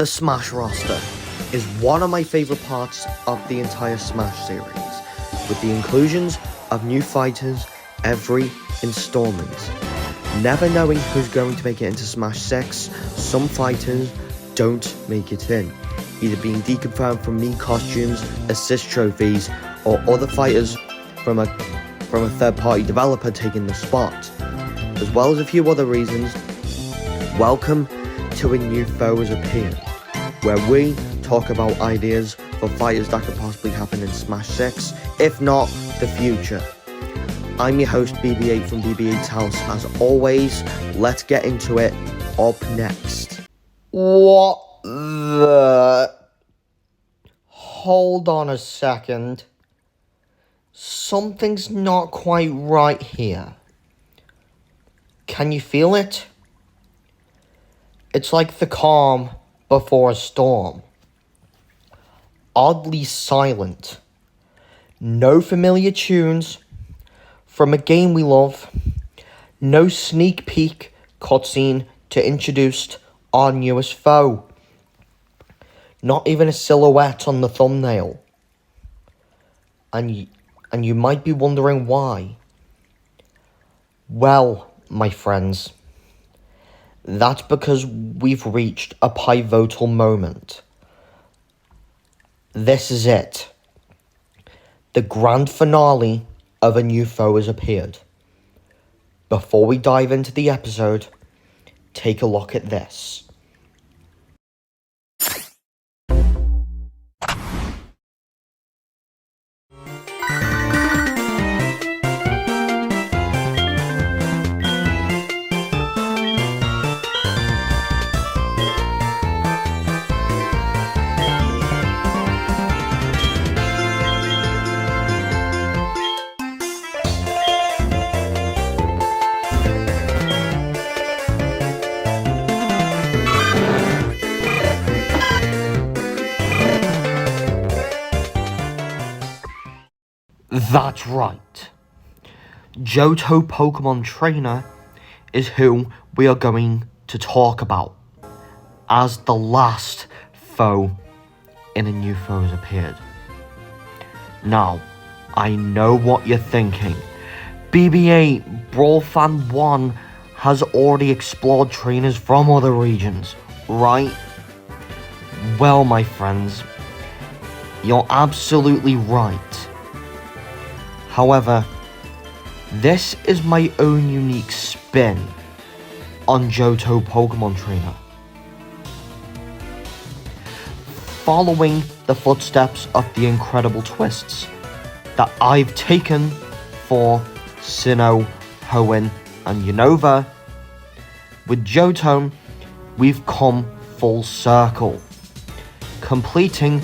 The Smash roster is one of my favourite parts of the entire Smash series, with the inclusions of new fighters every installment. Never knowing who's going to make it into Smash 6, some fighters don't make it in, either being deconfirmed from Mii costumes, assist trophies, or other fighters from a third-party developer taking the spot, as well as a few other reasons. Welcome to A New Foe Has Appeared, where we talk about ideas for fighters that could possibly happen in Smash 6, if not the future. I'm your host BB8 from BB8's House. As always, let's get into it. Up next. What the... Hold on a second. Something's not quite right here. Can you feel it? It's like the calm before a storm. Oddly silent. No familiar tunes from a game we love. No sneak peek cutscene to introduce our newest foe. Not even a silhouette on the thumbnail. And you might be wondering why. Well, my friends, that's because we've reached a pivotal moment. This is it. The grand finale of A New Foe Has Appeared. Before we dive into the episode, take a look at this. That's right. Johto Pokémon Trainer is who we are going to talk about as the last foe in A New Foe Has Appeared. Now, I know what you're thinking. BB8 Brawl Fan 1 has already explored trainers from other regions, right? Well, my friends, you're absolutely right. However, this is my own unique spin on Johto Pokémon Trainer. Following the footsteps of the incredible twists that I've taken for Sinnoh, Hoenn, and Unova, with Johto, we've come full circle, completing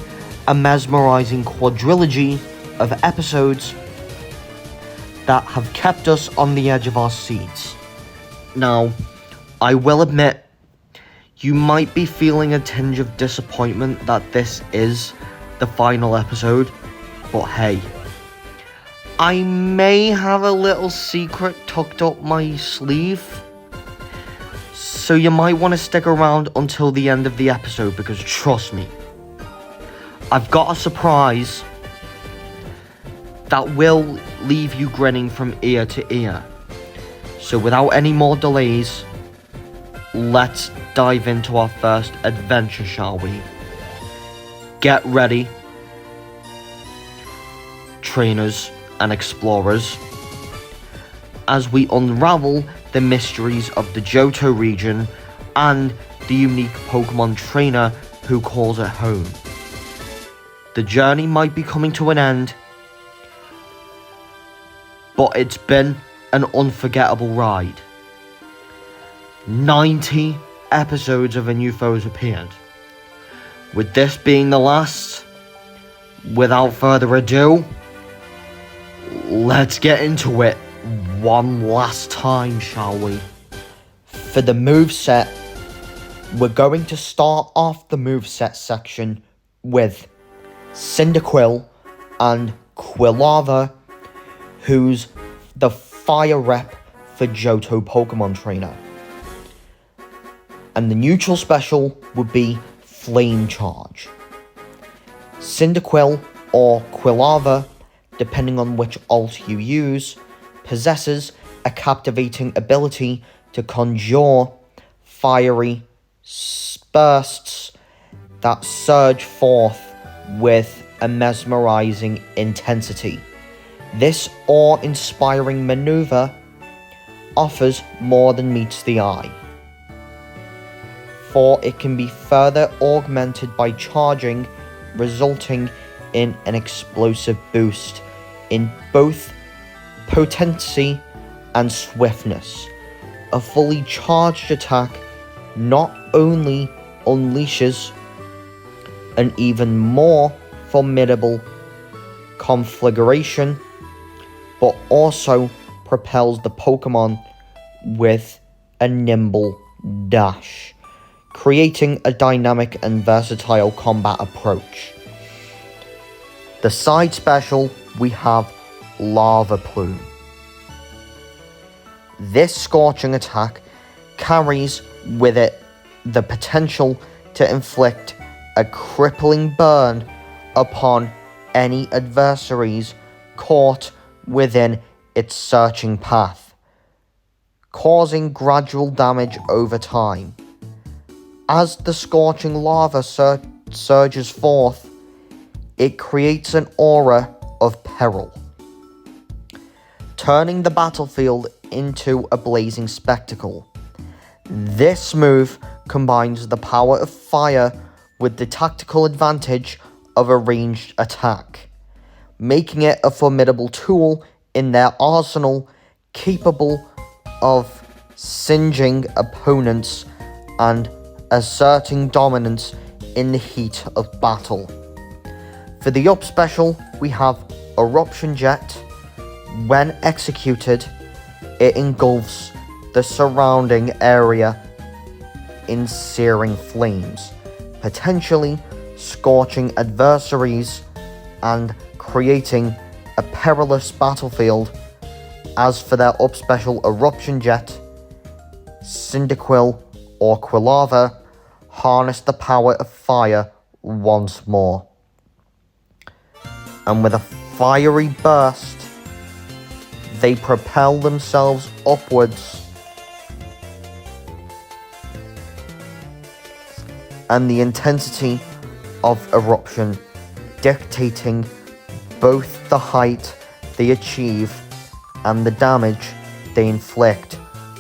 a mesmerizing quadrilogy of episodes that have kept us on the edge of our seats. Now, I will admit, you might be feeling a tinge of disappointment that this is the final episode, but hey, I may have a little secret tucked up my sleeve, so you might want to stick around until the end of the episode, because trust me, I've got a surprise that will leave you grinning from ear to ear. So without any more delays, let's dive into our first adventure, shall we? Get ready, trainers and explorers, as we unravel the mysteries of the Johto region and the unique Pokemon trainer who calls it home. The journey might be coming to an end, but it's been an unforgettable ride. 90 episodes of A New Foe Has Appeared. With this being the last, without further ado, let's get into it one last time, shall we? For the moveset, we're going to start off the moveset section with Cyndaquill and Quillava, who's the fire rep for Johto Pokémon Trainer. And the neutral special would be Flame Charge. Cyndaquill or Quillava, depending on which alt you use, possesses a captivating ability to conjure fiery bursts that surge forth with a mesmerizing intensity. This awe-inspiring maneuver offers more than meets the eye, for it can be further augmented by charging, resulting in an explosive boost in both potency and swiftness. A fully charged attack not only unleashes an even more formidable configuration, but also propels the Pokemon with a nimble dash, creating a dynamic and versatile combat approach. The side special, we have Lava Plume. This scorching attack carries with it the potential to inflict a crippling burn upon any adversaries caught within its searching path, causing gradual damage over time. As the scorching lava surges forth, it creates an aura of peril, turning the battlefield into a blazing spectacle. This move combines the power of fire with the tactical advantage of a ranged attack, making it a formidable tool in their arsenal, capable of singeing opponents and asserting dominance in the heat of battle. For the up special, we have Eruption Jet. When executed, it engulfs the surrounding area in searing flames, potentially scorching adversaries and creating a perilous battlefield. As for their up special Eruption Jet, Cyndaquill or Quillava harness the power of fire once more, and with a fiery burst, they propel themselves upwards, and the intensity of eruption dictating both the height they achieve and the damage they inflict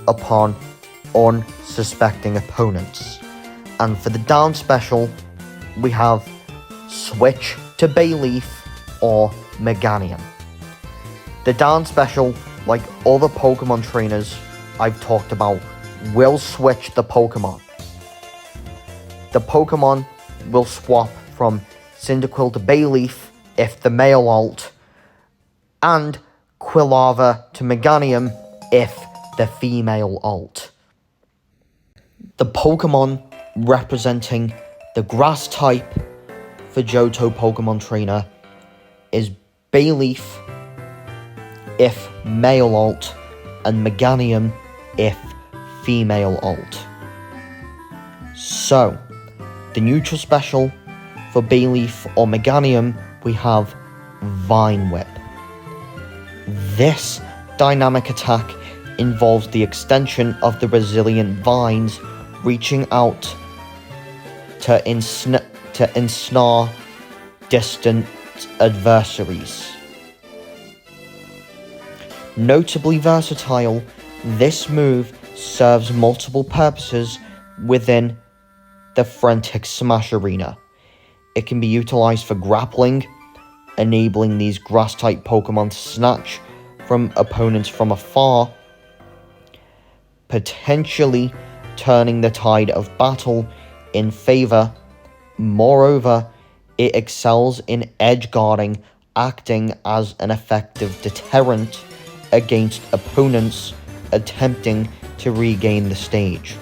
upon unsuspecting opponents. And for the down special, we have Switch to Bayleef or Meganium. The down special, like other Pokemon trainers I've talked about, will switch the Pokemon. The Pokemon will swap from Cyndaquill to Bayleef if the male alt, and Quillava to Meganium if the female alt. The Pokemon representing the grass type for Johto Pokemon Trainer is Bayleef if male alt, and Meganium if female alt. So, the neutral special for Bayleef or Meganium, we have Vine Whip. This dynamic attack involves the extension of the resilient vines reaching out to ensnare distant adversaries. Notably versatile, this move serves multiple purposes within the Frantic Smash arena. It can be utilized for grappling, enabling these grass-type Pokemon to snatch from opponents from afar, potentially turning the tide of battle in favor. Moreover, it excels in edge guarding, acting as an effective deterrent against opponents attempting to regain the stage.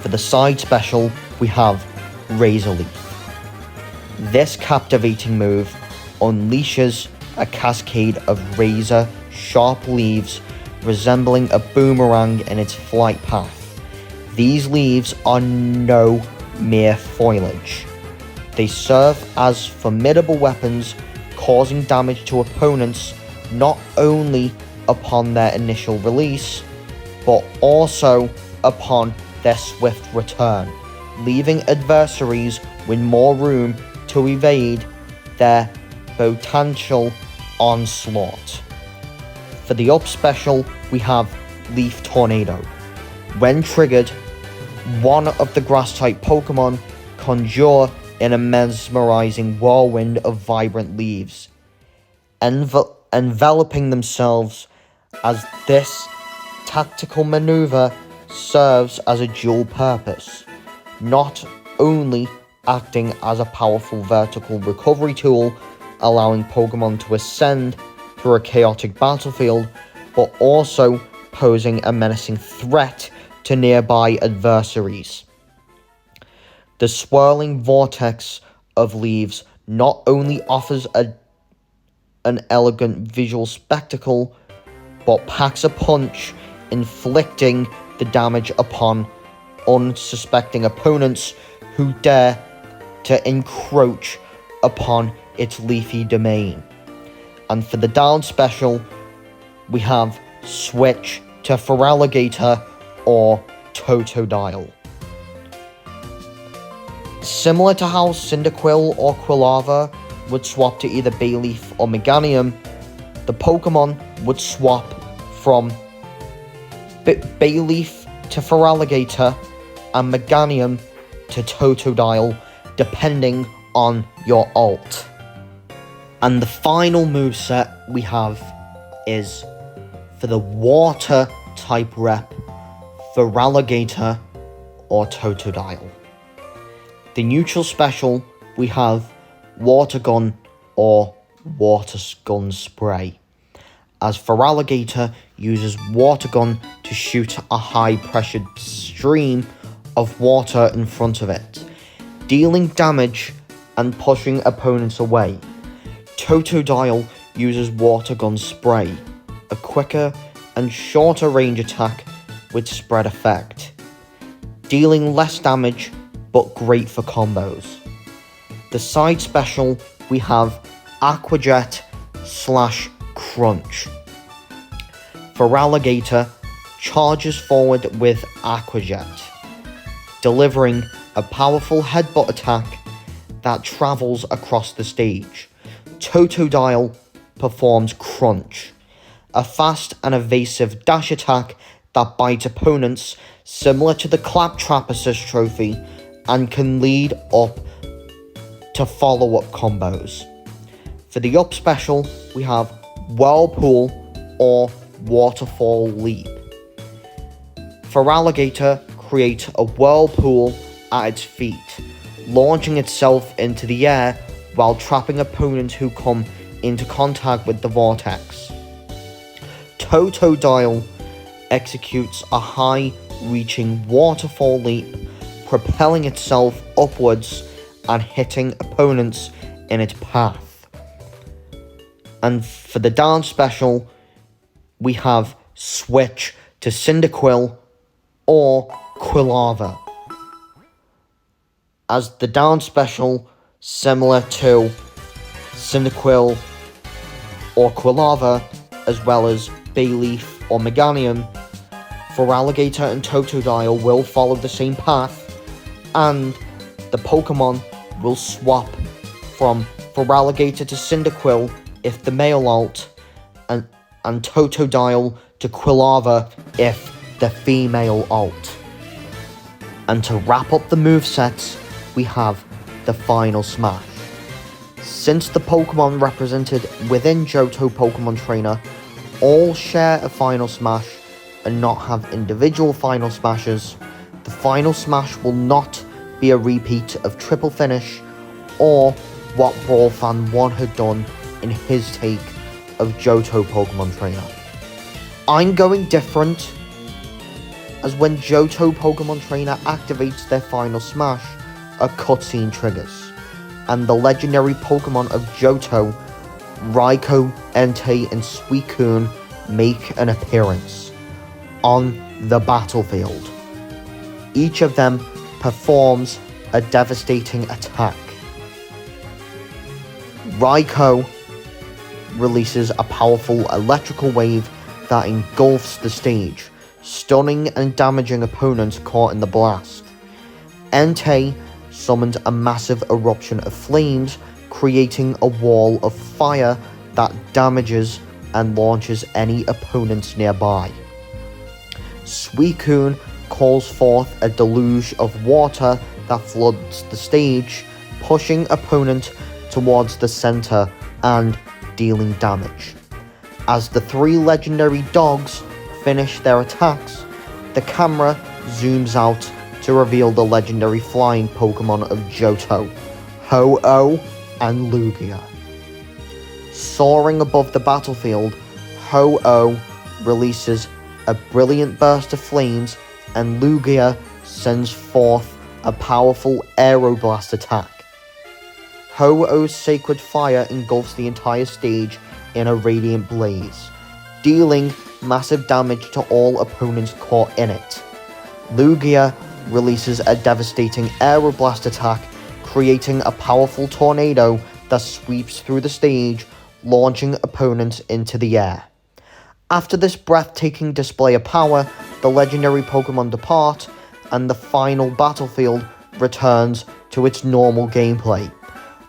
For the side special, we have Razor Leaf. This captivating move unleashes a cascade of razor-sharp leaves resembling a boomerang in its flight path. These leaves are no mere foliage. They serve as formidable weapons, causing damage to opponents not only upon their initial release, but also upon their swift return, leaving adversaries with more room to evade their potential onslaught. For the up special, we have Leaf Tornado. When triggered, one of the grass-type Pokemon conjure in a mesmerizing whirlwind of vibrant leaves, enveloping themselves. As this tactical maneuver serves as a dual purpose, not only acting as a powerful vertical recovery tool, allowing Pokemon to ascend through a chaotic battlefield, but also posing a menacing threat to nearby adversaries. The swirling vortex of leaves not only offers an elegant visual spectacle, but packs a punch, inflicting the damage upon unsuspecting opponents who dare to encroach upon its leafy domain. And for the down special, we have Switch to Feraligatr or Totodile. Similar to how Cyndaquill or Quillava would swap to either Bayleef or Meganium, the Pokemon would swap from Bayleef to Feraligatr and Meganium to Totodile, depending on your ult. And the final moveset we have is for the water type rep, Feraligatr or Totodile. The neutral special, we have Water Gun or Water Gun Spray, as Feraligatr uses Water Gun to shoot a high-pressured stream of water in front of it, dealing damage and pushing opponents away. Totodile uses Water Gun Spray, a quicker and shorter range attack with spread effect, dealing less damage but great for combos. The side special, we have Aqua Jet / Crunch. Feraligatr charges forward with Aqua Jet, delivering a powerful headbutt attack that travels across the stage. Totodile performs Crunch, a fast and evasive dash attack that bites opponents similar to the Claptrap Assist Trophy and can lead up to follow-up combos. For the up special, we have Whirlpool or Waterfall Leap. Feraligatr creates a whirlpool at its feet, launching itself into the air while trapping opponents who come into contact with the vortex. Totodile executes a high-reaching waterfall leap, propelling itself upwards and hitting opponents in its path. And for the down special, we have Switch to Cyndaquill or Quillava, as the down special, similar to Cyndaquill or Quillava, as well as Bayleef or Meganium, Feraligatr and Totodile will follow the same path, and the Pokemon will swap from Feraligatr to Cyndaquill if the male ult, and Totodile to Quillava if the female ult. And to wrap up the movesets, we have the final smash. Since the Pokemon represented within Johto Pokémon Trainer all share a final smash and not have individual final smashes, the final smash will not be a repeat of Triple Finish or what Brawl Fan 1 had done in his take of Johto Pokémon Trainer. I'm going different, as when Johto Pokémon Trainer activates their final smash, a cutscene triggers, and the legendary Pokemon of Johto, Raikou, Entei, and Suicune make an appearance on the battlefield. Each of them performs a devastating attack. Raikou releases a powerful electrical wave that engulfs the stage, stunning and damaging opponents caught in the blast. Entei summons a massive eruption of flames, creating a wall of fire that damages and launches any opponents nearby. Suicune calls forth a deluge of water that floods the stage, pushing opponents towards the center and dealing damage. As the three legendary dogs finish their attacks, the camera zooms out to reveal the legendary flying Pokemon of Johto, Ho-Oh, and Lugia. Soaring above the battlefield, Ho-Oh releases a brilliant burst of flames, and Lugia sends forth a powerful Aeroblast attack. Ho-Oh's sacred fire engulfs the entire stage in a radiant blaze, dealing massive damage to all opponents caught in it. Lugia releases a devastating Aeroblast attack, creating a powerful tornado that sweeps through the stage, launching opponents into the air. After this breathtaking display of power, the legendary Pokemon depart, and the final battlefield returns to its normal gameplay.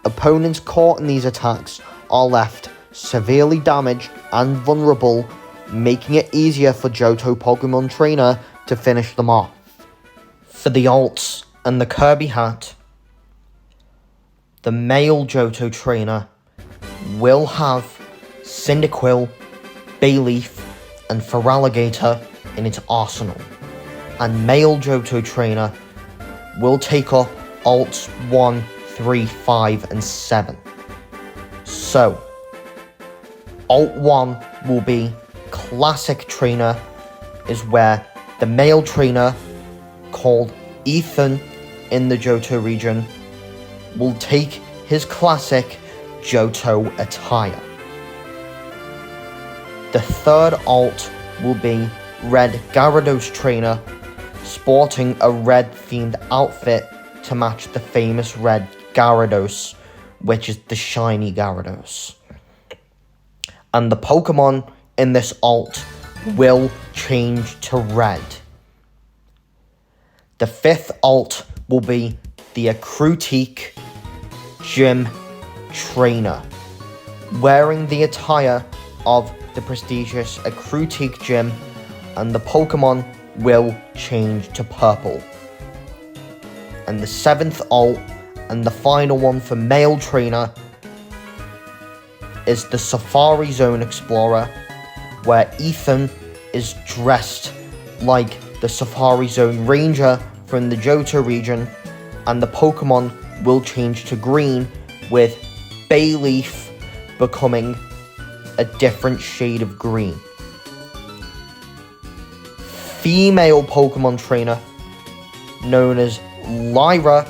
Opponents caught in these attacks are left severely damaged and vulnerable, making it easier for Johto Pokemon Trainer to finish them off. For the alts and the Kirby Hat, the male Johto Trainer will have Cyndaquill, Bayleef, and Feraligatr in its arsenal, and male Johto Trainer will take up alts 1, 3, 5, and 7. So, alt 1 will be Classic Trainer, is where the male trainer called Ethan in the Johto region will take his classic Johto attire. The third alt will be Red Gyarados Trainer, sporting a red themed outfit to match the famous red Gyarados, which is the shiny Gyarados. And the Pokemon in this alt will change to red. The fifth alt will be the Acrutique Gym Trainer, wearing the attire of the prestigious Acrutique Gym, and the Pokemon will change to purple. And the seventh alt, and the final one for male trainer, is the Safari Zone Explorer, where Ethan is dressed like the Safari Zone Ranger from the Johto region, and the Pokemon will change to green, with Bayleef becoming a different shade of green. Female Pokemon trainer, known as Lyra,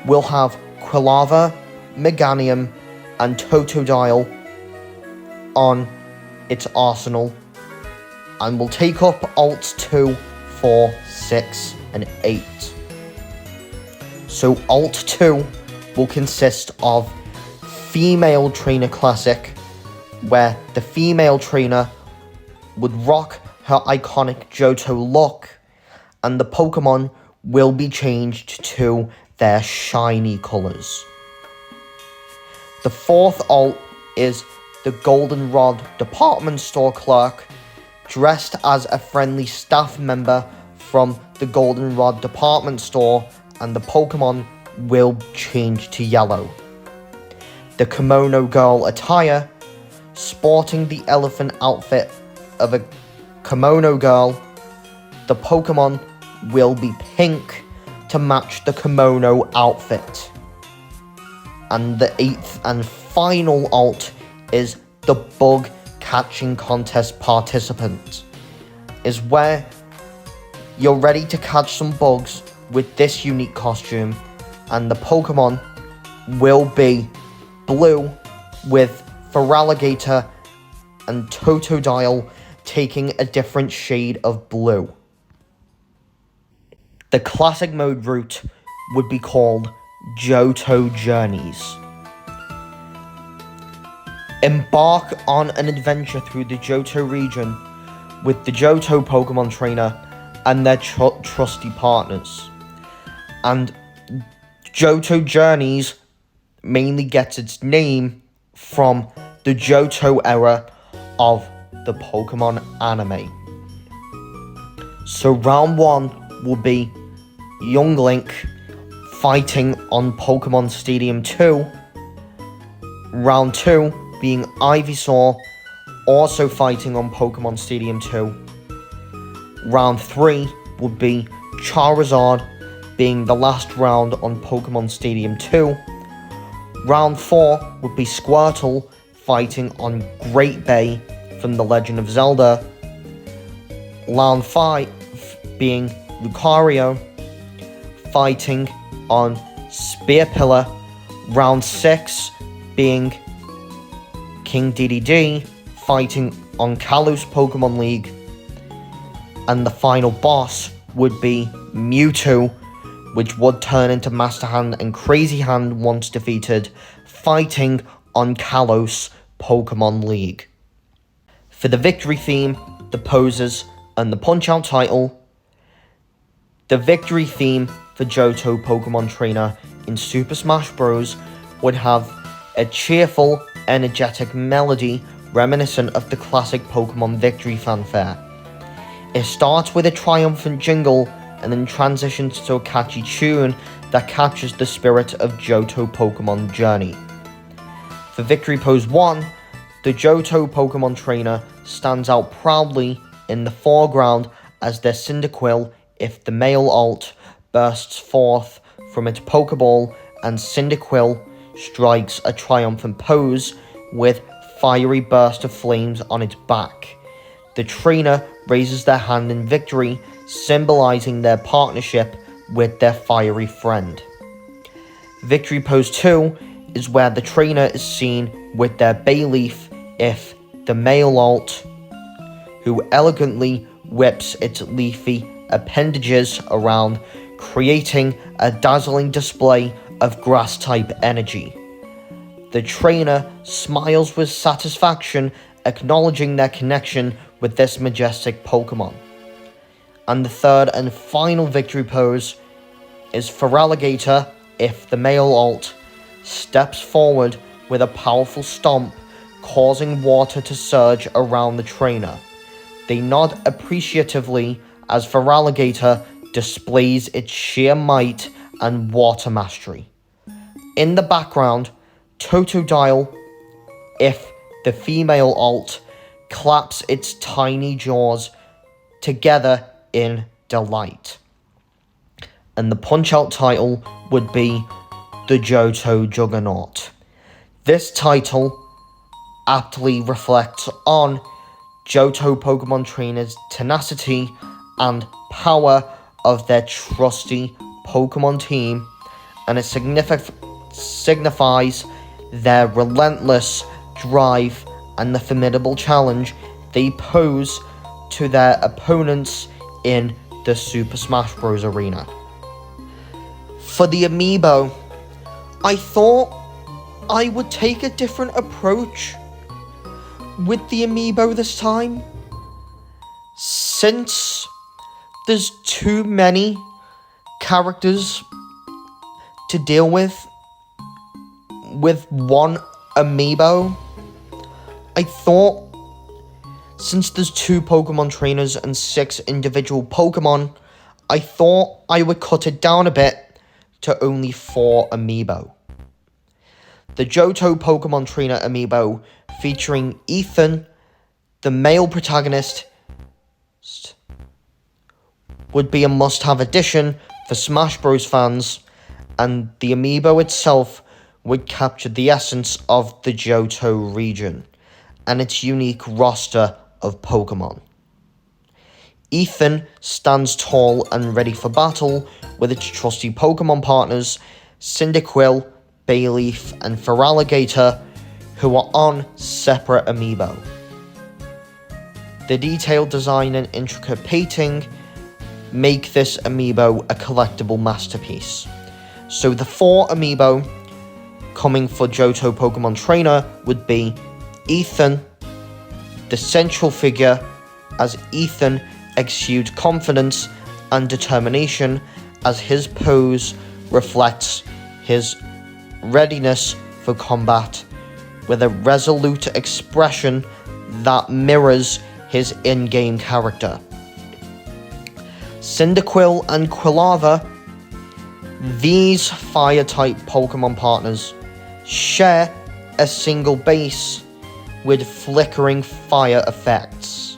will have Quillava, Meganium, and Totodile on its arsenal, and will take up alts 2, 4, 6, and 8. So alt 2 will consist of Female Trainer Classic, where the female trainer would rock her iconic Johto look, and the Pokemon will be changed to their shiny colours. The fourth alt is the Goldenrod department store clerk, dressed as a friendly staff member from the Goldenrod department store, and the Pokemon will change to yellow. The Kimono Girl attire, sporting the elephant outfit of a kimono girl, the Pokemon will be pink to match the kimono outfit. And the eighth and final alt is the Bug Catching Contest Participant, is where you're ready to catch some bugs with this unique costume, and the Pokemon will be blue, with Feraligatr and Totodile taking a different shade of blue. The classic mode route would be called Johto Journeys. Embark on an adventure through the Johto region with the Johto Pokemon trainer and their trusty partners. And Johto Journeys mainly gets its name from the Johto era of the Pokemon anime. So round 1 will be Young Link fighting on Pokemon Stadium 2. Round 2 being Ivysaur also fighting on Pokemon Stadium 2. Round 3 would be Charizard being the last round on Pokemon Stadium 2. Round 4 would be Squirtle fighting on Great Bay from The Legend of Zelda. Round 5 being Lucario fighting on Spear Pillar. Round 6 being King DDD fighting on Kalos Pokemon League. And the final boss would be Mewtwo, which would turn into Master Hand and Crazy Hand once defeated, fighting on Kalos Pokemon League. For the victory theme, the poses, and the Punch-Out title, the victory theme for Johto Pokemon Trainer in Super Smash Bros. Would have a cheerful, energetic melody reminiscent of the classic Pokemon victory fanfare. It starts with a triumphant jingle and then transitions to a catchy tune that captures the spirit of Johto Pokemon Journey. For Victory Pose 1, the Johto Pokemon Trainer stands out proudly in the foreground as their Cyndaquill, if the male alt, bursts forth from its Pokeball and Cyndaquill strikes a triumphant pose with fiery burst of flames on its back. The trainer raises their hand in victory, symbolizing their partnership with their fiery friend. Victory Pose 2 is where the trainer is seen with their Bayleef, if the male alt, who elegantly whips its leafy appendages around, creating a dazzling display of grass-type energy. The trainer smiles with satisfaction, acknowledging their connection with this majestic Pokemon. And the third and final victory pose is Feraligatr, if the male alt, steps forward with a powerful stomp, causing water to surge around the trainer. They nod appreciatively as Feraligatr displays its sheer might and water mastery. In the background, Totodile, if the female alt, claps its tiny jaws together in delight. And the Punch-Out title would be the Johto Juggernaut. This title aptly reflects on Johto Pokemon Trainers' tenacity and power of their trusty Pokemon team, and it signifies their relentless drive and the formidable challenge they pose to their opponents in the Super Smash Bros. Arena. For the Amiibo, I thought I would take a different approach with the Amiibo this time, since there's too many characters to deal with one Amiibo. I thought, since there's 2 Pokemon trainers and 6 individual Pokemon, I thought I would cut it down a bit to only 4 Amiibo. The Johto Pokemon Trainer Amiibo, featuring Ethan, the male protagonist, would be a must-have addition for Smash Bros. Fans, and the Amiibo itself would capture the essence of the Johto region and its unique roster of Pokemon. Ethan stands tall and ready for battle with its trusty Pokemon partners Cyndaquill, Bayleef, and Feraligatr, who are on separate Amiibo. The detailed design and intricate painting make this Amiibo a collectible masterpiece. So the 4 amiibo coming for Johto Pokemon Trainer would be Ethan, the central figure, as Ethan exudes confidence and determination as his pose reflects his readiness for combat with a resolute expression that mirrors his in-game character. Cyndaquill and Quillava, these fire-type Pokemon partners, share a single base with flickering fire effects.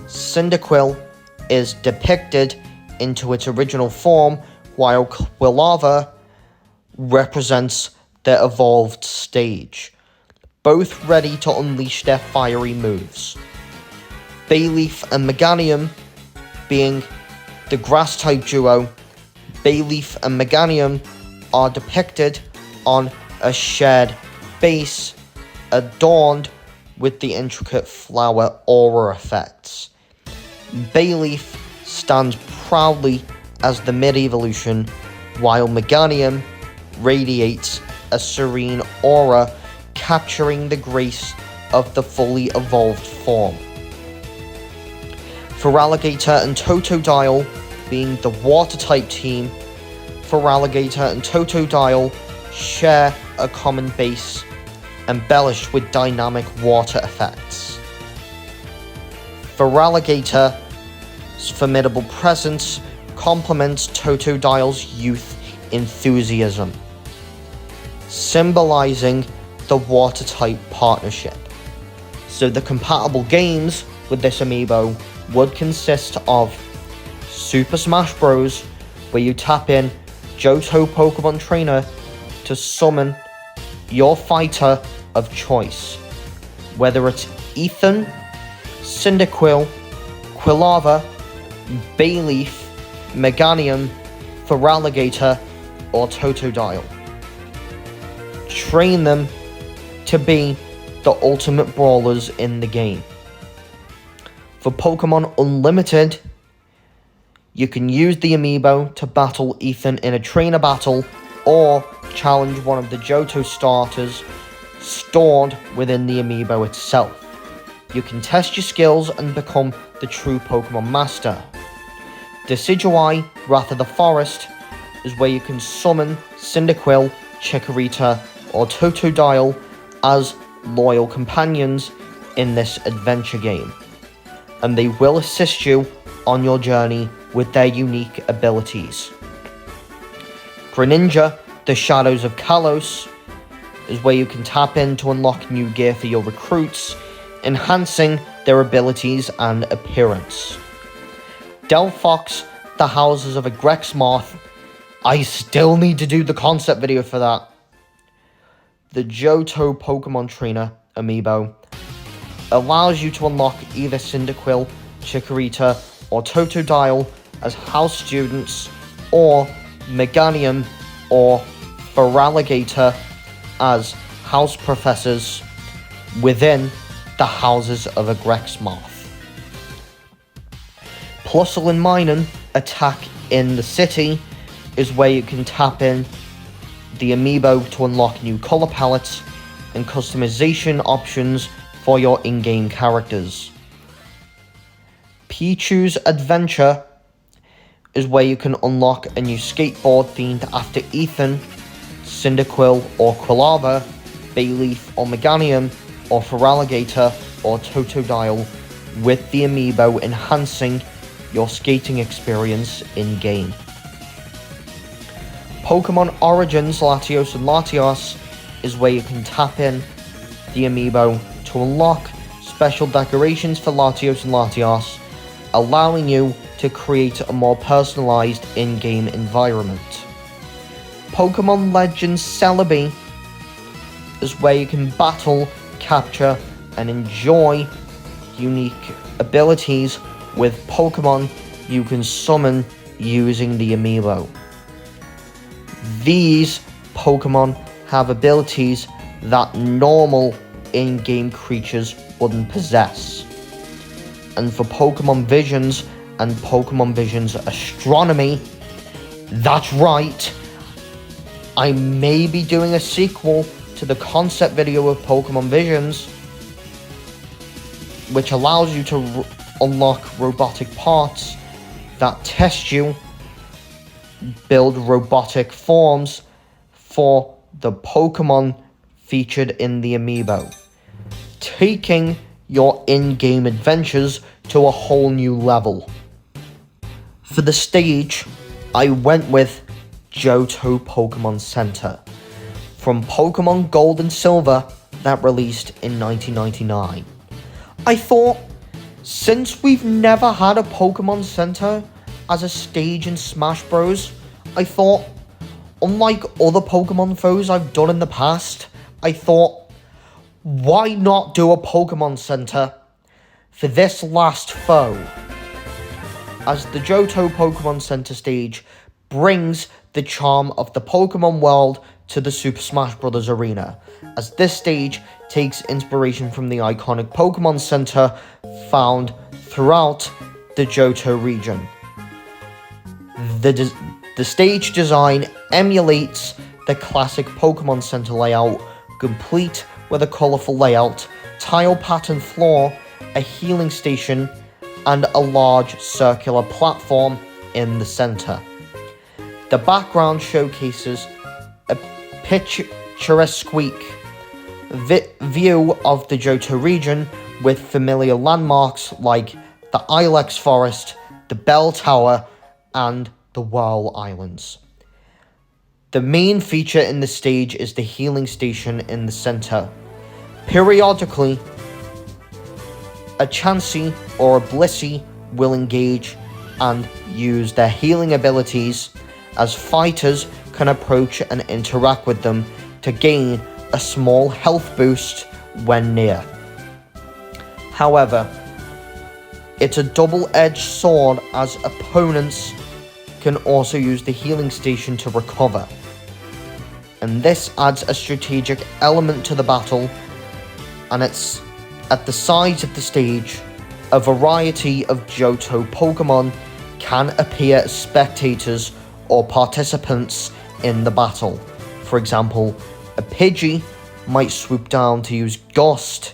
Cyndaquill is depicted into its original form, while Quillava represents the evolved stage, both ready to unleash their fiery moves. Bayleef and Meganium being the grass-type duo, Bayleef and Meganium are depicted on a shared base adorned with the intricate flower aura effects. Bayleef stands proudly as the mid-evolution, while Meganium radiates a serene aura, capturing the grace of the fully evolved form. Feraligatr and Totodile being the water-type team, Feraligatr and Totodile share a common base embellished with dynamic water effects. Feraligatr's formidable presence complements Totodile's youth enthusiasm, symbolizing the water-type partnership. So the compatible games with this amiibo would consist of Super Smash Bros, where you tap in Johto Pokemon Trainer to summon your fighter of choice, whether it's Ethan, Cyndaquill, Quillava, Bayleef, Meganium, Feraligatr, or Totodile. Train them to be the ultimate brawlers in the game. For Pokemon Unlimited, you can use the amiibo to battle Ethan in a trainer battle or challenge one of the Johto starters stored within the amiibo itself. You can test your skills and become the true Pokemon Master. Decidueye, Wrath of the Forest, is where you can summon Cyndaquill, Chikorita, or Totodile as loyal companions in this adventure game, and they will assist you on your journey with their unique abilities. Greninja, the Shadows of Kalos, is where you can tap in to unlock new gear for your recruits, enhancing their abilities and appearance. Delphox, the Houses of a Grexmoth, I still need to do the concept video for that. The Johto Pokemon Trainer amiibo allows you to unlock either Cyndaquill, Chikorita, or Totodile as house students, or Meganium or Feraligatr as house professors within the Houses of a Grexmoth. Plusle and Minun, Attack in the City, is where you can tap in the amiibo to unlock new color palettes and customization options for your in-game characters. Pichu's Adventure is where you can unlock a new skateboard themed after Ethan, Cyndaquill or Quillava, Bayleef or Meganium, or Feraligatr or Totodile, with the amiibo enhancing your skating experience in-game. Pokemon Origins Latios and Latios is where you can tap in the amiibo to unlock special decorations for Latios and Latios, allowing you to create a more personalized in-game environment. Pokemon Legends Celebi is where you can battle, capture, and enjoy unique abilities with Pokemon you can summon using the amiibo. These Pokemon have abilities that normal in-game creatures wouldn't possess. And for Pokemon Visions and Pokemon Visions Astronomy, that's right, I may be doing a sequel to the concept video of Pokemon Visions, which allows you to unlock robotic parts that test you, build robotic forms for the Pokemon featured in the Amiibo, taking your in-game adventures to a whole new level. For the stage, I went with Johto Pokémon Center from Pokemon Gold and Silver that released in 1999. I thought, since we've never had a Pokemon Center as a stage in Smash Bros, I thought, unlike other Pokemon foes I've done in the past, I thought, why not do a Pokemon Center for this last foe? As the Johto Pokémon Center stage brings the charm of the Pokemon world to the Super Smash Bros. Arena, as this stage takes inspiration from the iconic Pokemon Center found throughout the Johto region. The stage design emulates the classic Pokemon Center layout, complete with a colourful layout, tile pattern floor, a healing station, and a large circular platform in the center. The background showcases a picturesque view of the Johto region with familiar landmarks like the Ilex Forest, the Bell Tower, and the Whirl Islands. The main feature in the stage is the healing station in the center. Periodically, a Chansey or a Blissey will engage and use their healing abilities, as fighters can approach and interact with them to gain a small health boost when near. However, it's a double-edged sword, as opponents can also use the healing station to recover, and this adds a strategic element to the battle. And it's at the sides of the stage, a variety of Johto Pokemon can appear as spectators or participants in the battle. For example, a Pidgey might swoop down to use Gust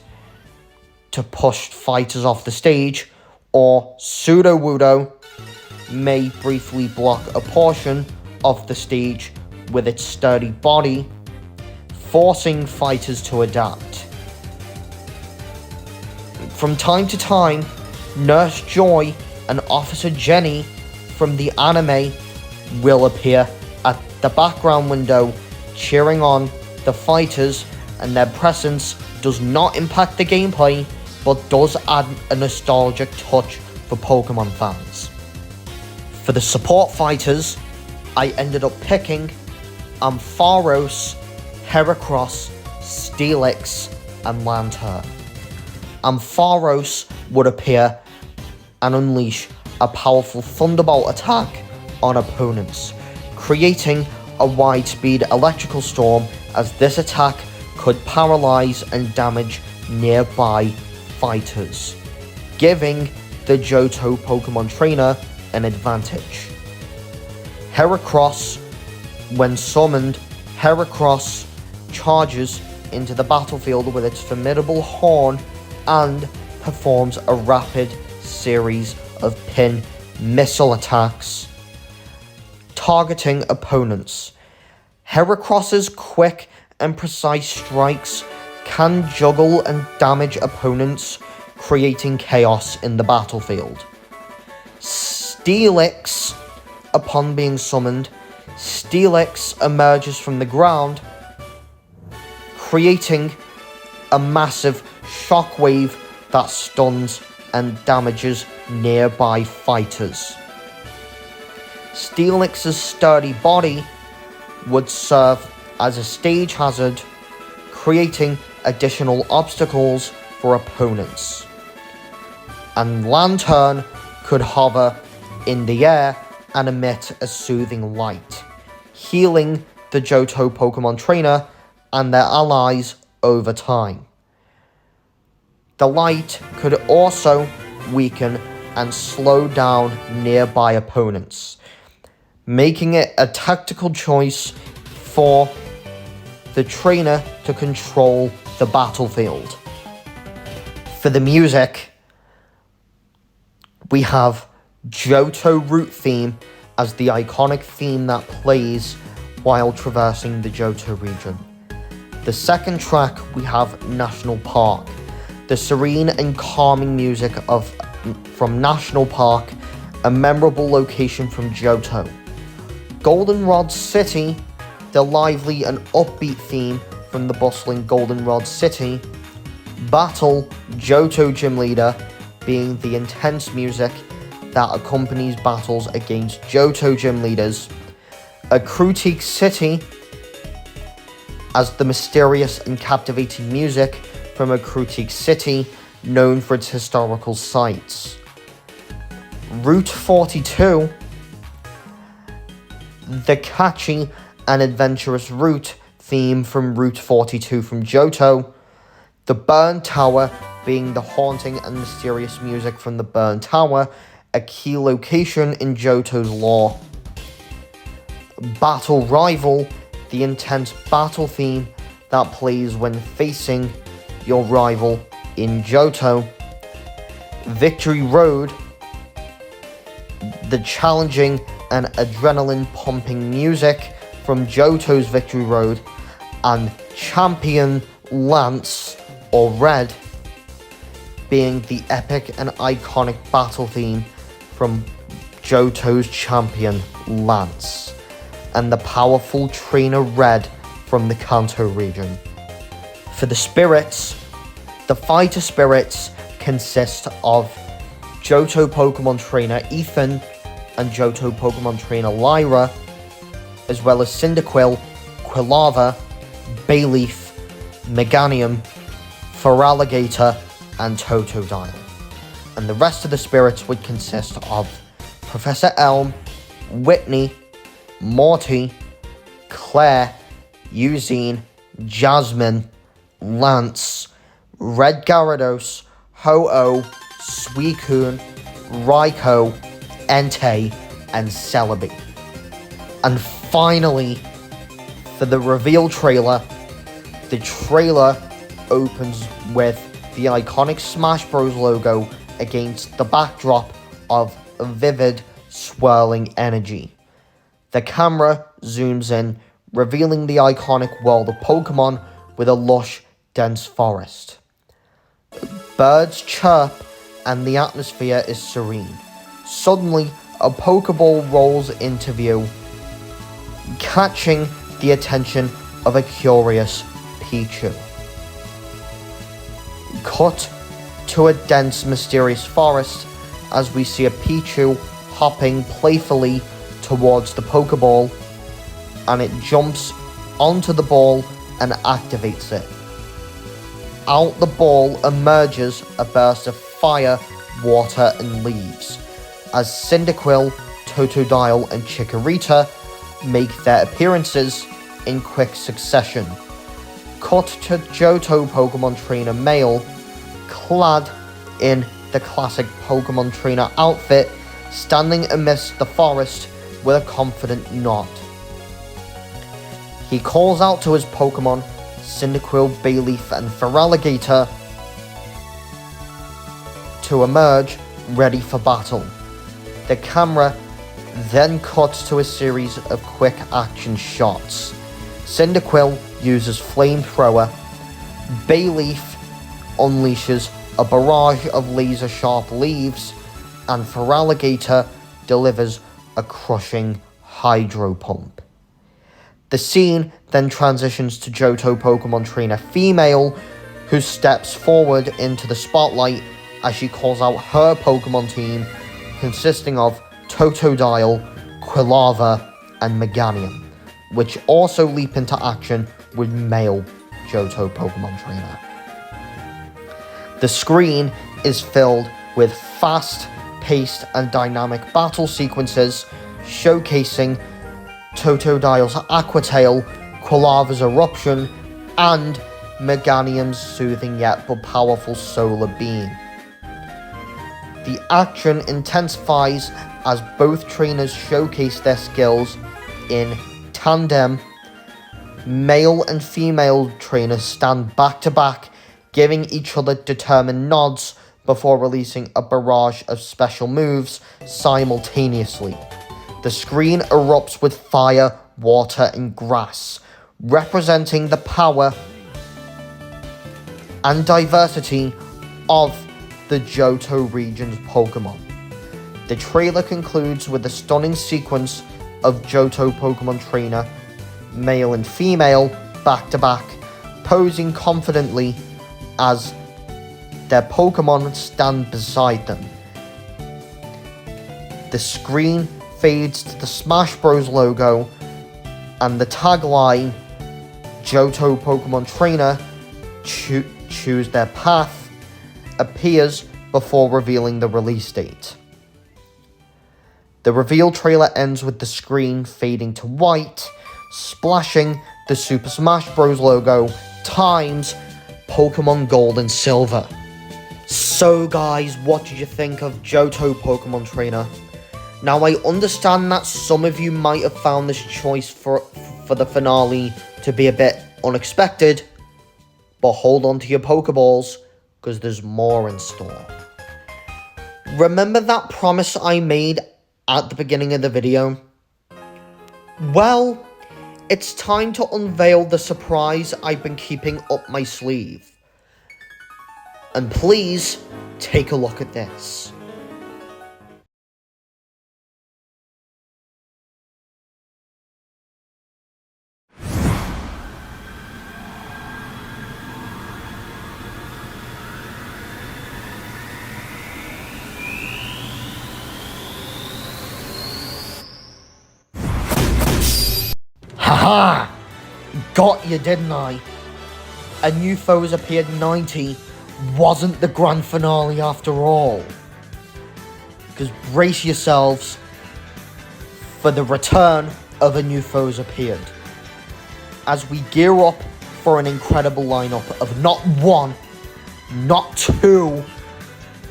to push fighters off the stage, or Sudowoodo may briefly block a portion of the stage with its sturdy body, forcing fighters to adapt. From time to time, Nurse Joy and Officer Jenny from the anime will appear at the background window, cheering on the fighters, and their presence does not impact the gameplay, but does add a nostalgic touch for Pokemon fans. For the support fighters, I ended up picking Ampharos, Heracross, Steelix, and Lanturn. Ampharos would appear and unleash a powerful Thunderbolt attack on opponents, creating a wide-speed electrical storm, as this attack could paralyze and damage nearby fighters, giving the Johto Pokemon trainer an advantage. Heracross, when summoned, Heracross charges into the battlefield with its formidable horn and performs a rapid series of pin missile attacks, targeting opponents. Heracross's quick and precise strikes can juggle and damage opponents, creating chaos in the battlefield. Steelix, upon being summoned, Steelix emerges from the ground, creating a massive shockwave that stuns and damages nearby fighters. Steelix's sturdy body would serve as a stage hazard, creating additional obstacles for opponents. And Lanturn could hover in the air and emit a soothing light, healing the Johto Pokemon trainer and their allies over time. The light could also weaken and slow down nearby opponents, making it a tactical choice for the trainer to control the battlefield. For the music, we have Johto Route theme as the iconic theme that plays while traversing the Johto region. The second track, we have National Park, the serene and calming music from National Park, a memorable location from Johto. Goldenrod City, the lively and upbeat theme from the bustling Goldenrod City. Battle, Johto Gym Leader, being the intense music that accompanies battles against Johto Gym Leaders. A Critique City, as the mysterious and captivating music from a Critique City, known for its historical sites. Route 42, the catchy and adventurous route theme from Route 42 from Johto. The Burn Tower, being the haunting and mysterious music from the Burn Tower, a key location in Johto's lore. Battle Rival, the intense battle theme that plays when facing your rival in Johto. Victory Road, the challenging and adrenaline-pumping music from Johto's Victory Road. And Champion Lance, or Red, being the epic and iconic battle theme from Johto's champion Lance, and the powerful trainer Red from the Kanto region. For the spirits, the fighter spirits consist of Johto Pokemon trainer Ethan and Johto Pokemon trainer Lyra, as well as Cyndaquill, Quillava, Bayleef, Meganium, Feraligatr, and Totodile. And the rest of the spirits would consist of Professor Elm, Whitney, Morty, Claire, Eugene, Jasmine, Lance, Red Gyarados, Ho-Oh, Suicune, Raikou, Entei, and Celebi. And finally, for the reveal trailer, the trailer opens with the iconic Smash Bros logo against the backdrop of a vivid, swirling energy. The camera zooms in, revealing the iconic world of Pokemon with a lush, dense forest. Birds chirp and the atmosphere is serene. Suddenly, a Pokeball rolls into view, catching the attention of a curious Pichu. Cut to a dense, mysterious forest as we see a Pichu hopping playfully towards the Pokeball, and it jumps onto the ball and activates it. Out the ball emerges a burst of fire, water, and leaves, as Cyndaquill, Totodile, and Chikorita make their appearances in quick succession. Cut to Johto Pokemon Trainer Male, clad in the classic Pokemon Trainer outfit, standing amidst the forest with a confident nod. He calls out to his Pokemon, Cyndaquill, Bayleef, and Feraligatr, to emerge, ready for battle. The camera then cuts to a series of quick action shots. Cyndaquill uses Flamethrower, Bayleef unleashes a barrage of laser-sharp leaves, and Feraligatr delivers a crushing Hydro Pump. The scene then transitions to Johto Pokemon Trainer Female, who steps forward into the spotlight as she calls out her Pokemon team, consisting of Totodile, Quillava, and Meganium, which also leap into action with male Johto Pokemon Trainer. The screen is filled with fast-paced and dynamic battle sequences showcasing Totodile's Aqua Tail, Quillava's Eruption, and Meganium's soothing yet but powerful Solar Beam. The action intensifies as both trainers showcase their skills in tandem, Male and female trainers stand back to back, giving each other determined nods before releasing a barrage of special moves simultaneously. The screen erupts with fire, water, and grass, representing the power and diversity of the Johto region's Pokemon. The trailer concludes with a stunning sequence of Johto Pokémon trainer, male and female, back to back, posing confidently as their Pokemon stand beside them. The screen fades to the Smash Bros logo, and the tagline, Johto Pokémon Trainer, choose their path, appears before revealing the release date. The reveal trailer ends with the screen fading to white, splashing the Super Smash Bros logo times Pokemon Gold and Silver. So guys, what did you think of Johto Pokémon Trainer? Now I understand that some of you might have found this choice for the finale to be a bit unexpected, but hold on to your Pokeballs, because there's more in store. Remember that promise I made at the beginning of the video? Well, it's time to unveil the surprise I've been keeping up my sleeve. And please, take a look at this. Haha! Got you, didn't I? A New Foes Appeared 90 wasn't the grand finale after all. Because brace yourselves for the return of A New Foes Appeared, as we gear up for an incredible lineup of not one, not two,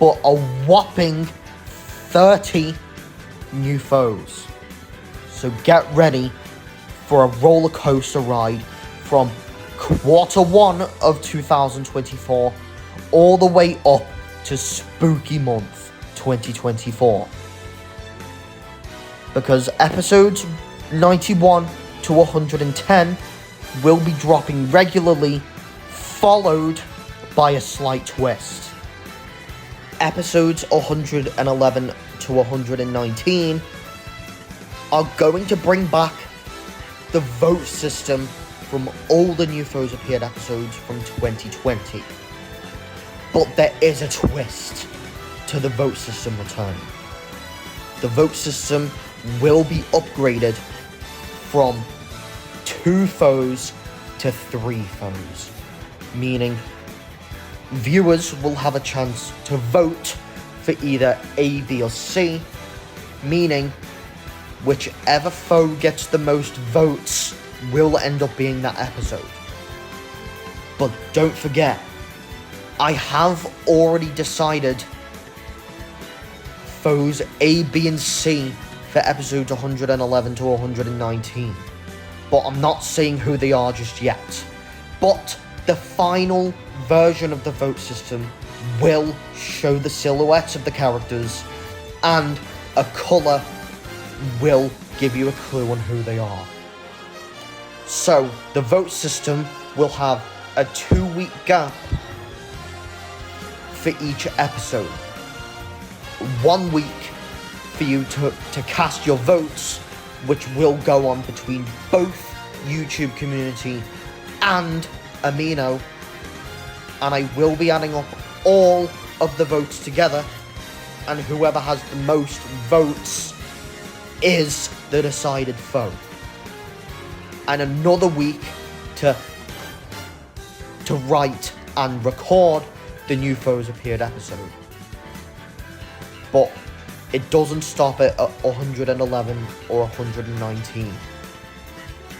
but a whopping 30 new foes. So get ready for a roller coaster ride from Q1 of 2024 all the way up to Spooky Month 2024. Because episodes 91 to 110 will be dropping regularly, followed by a slight twist. Episodes 111 to 119 are going to bring back the vote system from all the New Foes Appeared episodes from 2020. But there is a twist to the vote system return. The vote system will be upgraded from 2 foes to 3 foes, meaning viewers will have a chance to vote for either A, B, or C, meaning whichever foe gets the most votes will end up being that episode. But don't forget, I have already decided foes A, B, and C for episodes 111 to 119. But I'm not saying who they are just yet. But the final version of the vote system will show the silhouettes of the characters, and a colour will give you a clue on who they are. So, the vote system will have a 2-week gap for each episode. 1 week for you to cast your votes, which will go on between both YouTube community and Amiibo, and I will be adding up all of the votes together, and whoever has the most votes is the decided foe. And another week to write and record the New Foes Appeared episode. But it doesn't stop at 111 or 119,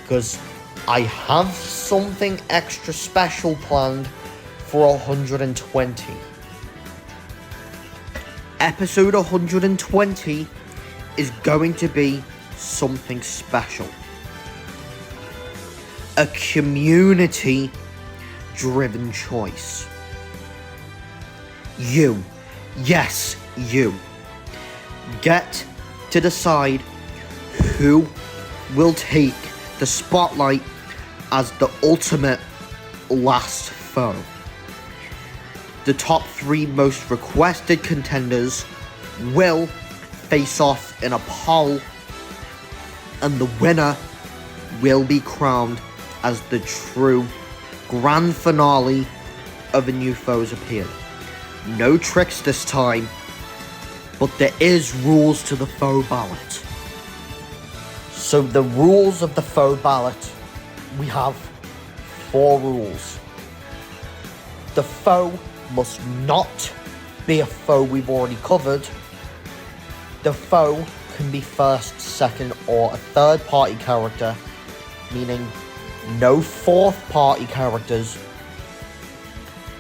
because I have something extra special planned for 120. Episode 120 is going to be something special. a community-driven choice. You, yes, you, get to decide who will take the spotlight as the ultimate last foe. The top 3 most requested contenders will face off in a poll, and the winner will be crowned as the true grand finale of A New Foes Appeared. No tricks this time, but there is rules to the Foe Ballot. So the rules of the Foe Ballot, we have 4 rules. The foe must not be a foe we've already covered. The foe can be first, second, or a third party character, meaning no fourth party characters,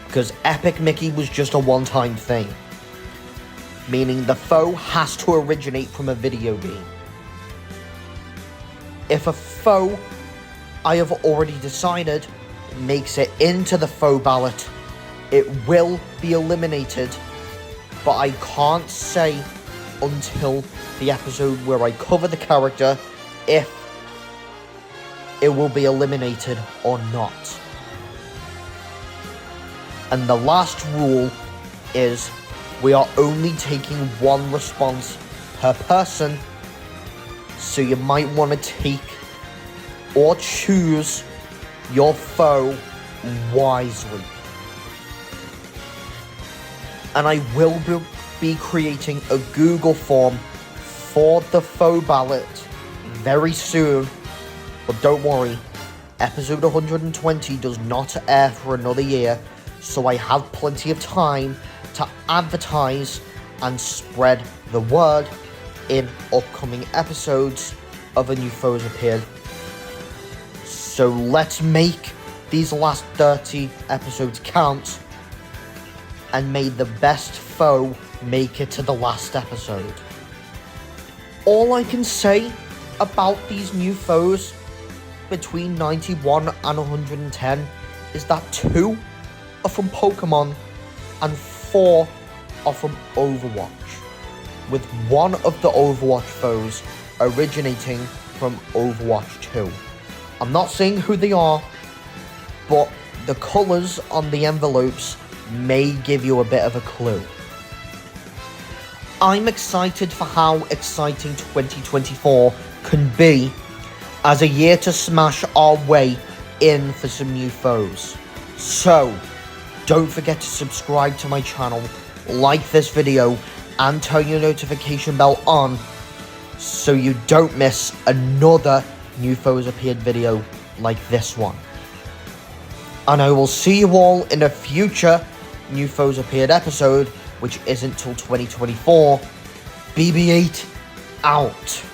because Epic Mickey was just a one-time thing, meaning the foe has to originate from a video game. If a foe I have already decided makes it into the Foe Ballot, it will be eliminated, but I can't say until the episode where I cover the character if it will be eliminated or not. And the last rule is we are only taking 1 response per person, so you might want to take or choose your foe wisely. And I will be creating a Google form for the Foe Ballot very soon, but don't worry, episode 120 does not air for another year, so I have plenty of time to advertise and spread the word in upcoming episodes of A New Foes Appeared. So let's make these last 30 episodes count, and may the best foe make it to the last episode. All I can say about these new foes between 91 and 110 is that 2 are from Pokemon and 4 are from Overwatch, with one of the Overwatch foes originating from Overwatch 2. I'm not saying who they are, but the colours on the envelopes may give you a bit of a clue. I'm excited for how exciting 2024 can be as a year to smash our way in for some new foes. So, don't forget to subscribe to my channel, like this video, and turn your notification bell on so you don't miss another New Foes Appeared video like this one. And I will see you all in a future New Foes Appeared episode, which isn't till 2024. BB8 out.